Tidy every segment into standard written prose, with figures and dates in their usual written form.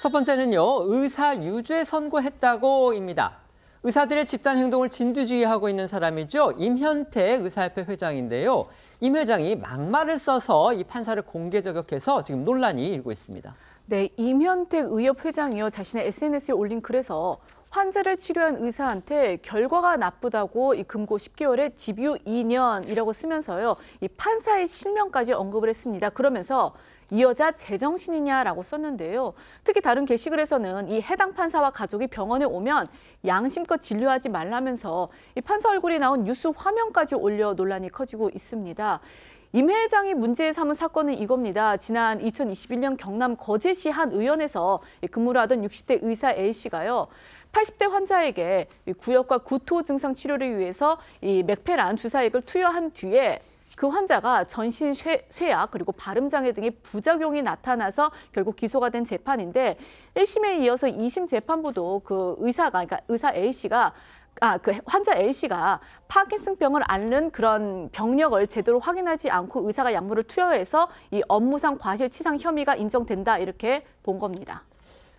첫 번째는요, 의사 유죄 선고했다고입니다. 의사들의 집단 행동을 진두지휘하고 있는 사람이죠. 임현태 의사협회 회장인데요. 임 회장이 막말을 써서 이 판사를 공개 저격해서 지금 논란이 일고 있습니다. 네, 임현태 의협 회장이요. 자신의 SNS에 올린 글에서 환자를 치료한 의사한테 결과가 나쁘다고 이 금고 10개월에 집유 2년이라고 쓰면서요. 이 판사의 실명까지 언급을 했습니다. 그러면서 이 여자 제정신이냐라고 썼는데요. 특히 다른 게시글에서는 이 해당 판사와 가족이 병원에 오면 양심껏 진료하지 말라면서 이 판사 얼굴이 나온 뉴스 화면까지 올려 논란이 커지고 있습니다. 임 회장이 문제 삼은 사건은 이겁니다. 지난 2021년 경남 거제시 한 의원에서 근무를 하던 60대 의사 A씨가요. 80대 환자에게 구역과 구토 증상 치료를 위해서 이 맥페란 주사액을 투여한 뒤에 그 환자가 전신 쇠약 그리고 발음장애 등의 부작용이 나타나서 결국 기소가 된 재판인데 1심에 이어서 2심 재판부도 그 그러니까 의사 A씨가 그 환자 A씨가 파킨슨병을 앓는 그런 병력을 제대로 확인하지 않고 의사가 약물을 투여해서 이 업무상 과실치상 혐의가 인정된다 이렇게 본 겁니다.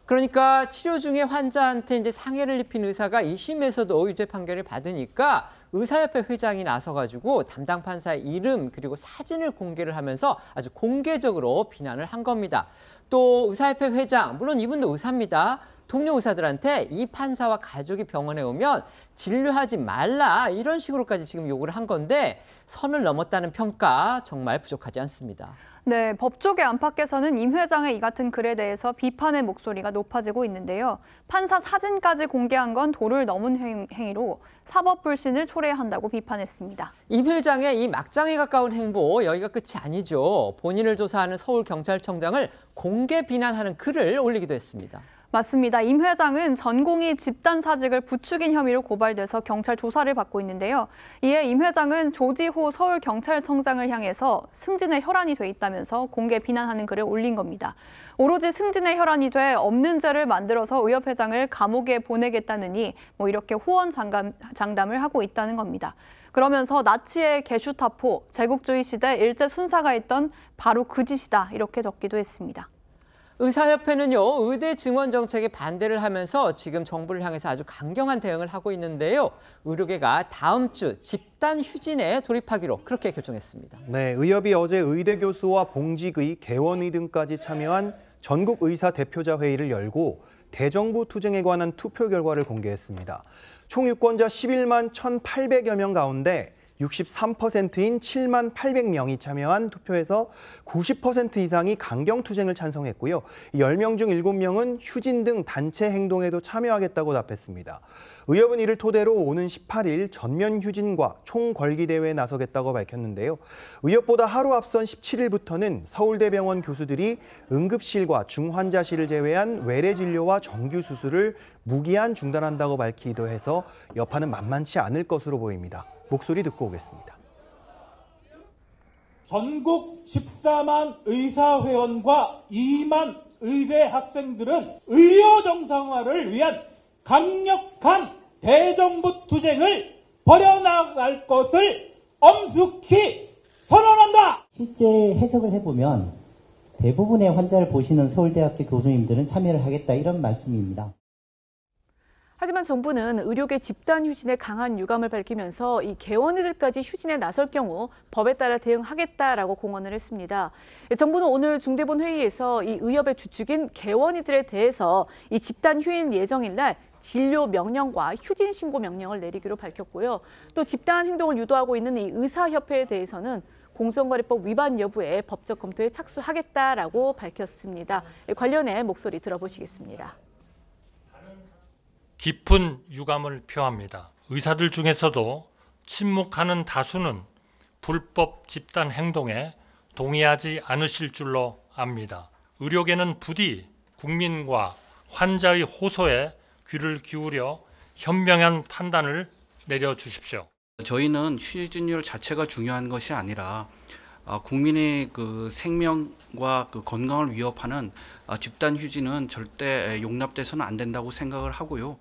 그러니까 치료 중에 환자한테 이제 상해를 입힌 의사가 2심에서도 유죄 판결을 받으니까 의사협회 회장이 나서가지고 담당 판사의 이름 그리고 사진을 공개를 하면서 아주 공개적으로 비난을 한 겁니다. 또 의사협회 회장, 물론 이분도 의사입니다. 동료 의사들한테 이 판사와 가족이 병원에 오면 진료하지 말라 이런 식으로까지 지금 요구를 한 건데 선을 넘었다는 평가 정말 부족하지 않습니다. 네, 법조계 안팎에서는 임 회장의 이 같은 글에 대해서 비판의 목소리가 높아지고 있는데요. 판사 사진까지 공개한 건 도를 넘은 행위로 사법 불신을 초래한다고 비판했습니다. 임 회장의 이 막장에 가까운 행보 여기가 끝이 아니죠. 본인을 조사하는 서울경찰청장을 공개 비난하는 글을 올리기도 했습니다. 맞습니다. 임 회장은 전공의 집단 사직을 부추긴 혐의로 고발돼서 경찰 조사를 받고 있는데요. 이에 임 회장은 조지호 서울경찰청장을 향해서 승진의 혈안이 돼 있다면서 공개 비난하는 글을 올린 겁니다. 오로지 승진의 혈안이 돼 없는 죄를 만들어서 의협 회장을 감옥에 보내겠다느니 이렇게 호언장담을 하고 있다는 겁니다. 그러면서 나치의 게슈타포, 제국주의 시대 일제 순사가 했던 바로 그 짓이다 이렇게 적기도 했습니다. 의사협회는요, 의대 증원 정책에 반대를 하면서 지금 정부를 향해서 아주 강경한 대응을 하고 있는데요. 의료계가 다음 주 집단 휴진에 돌입하기로 그렇게 결정했습니다. 네, 의협이 어제 의대 교수와 봉직의, 개원의 등까지 참여한 전국 의사 대표자 회의를 열고 대정부 투쟁에 관한 투표 결과를 공개했습니다. 총 유권자 11만 1,800여 명 가운데 63%인 7만 800명이 참여한 투표에서 90% 이상이 강경투쟁을 찬성했고요. 10명 중 7명은 휴진 등 단체 행동에도 참여하겠다고 답했습니다. 의협은 이를 토대로 오는 18일 전면 휴진과 총궐기대회에 나서겠다고 밝혔는데요. 의협보다 하루 앞선 17일부터는 서울대병원 교수들이 응급실과 중환자실을 제외한 외래 진료와 정규 수술을 무기한 중단한다고 밝히기도 해서 여파는 만만치 않을 것으로 보입니다. 목소리 듣고 오겠습니다. 전국 14만 의사회원과 2만 의대 학생들은 의료 정상화를 위한 강력한 대정부 투쟁을 벌여나갈 것을 엄숙히 선언한다. 실제 해석을 해보면 대부분의 환자를 보시는 서울대학교 교수님들은 참여를 하겠다 이런 말씀입니다. 하지만 정부는 의료계 집단 휴진에 강한 유감을 밝히면서 이 개원의들까지 휴진에 나설 경우 법에 따라 대응하겠다라고 공언을 했습니다. 정부는 오늘 중대본 회의에서 이 의협의 주축인 개원의들에 대해서 이 집단 휴인 예정일 날 진료 명령과 휴진 신고 명령을 내리기로 밝혔고요. 또 집단 행동을 유도하고 있는 이 의사협회에 대해서는 공정거래법 위반 여부에 법적 검토에 착수하겠다라고 밝혔습니다. 관련해 목소리 들어보시겠습니다. 깊은 유감을 표합니다. 의사들 중에서도 침묵하는 다수는 불법 집단 행동에 동의하지 않으실 줄로 압니다. 의료계는 부디 국민과 환자의 호소에 귀를 기울여 현명한 판단을 내려주십시오. 저희는 휴진율 자체가 중요한 것이 아니라 국민의 그 생명과 그 건강을 위협하는 집단 휴진은 절대 용납돼서는 안 된다고 생각을 하고요.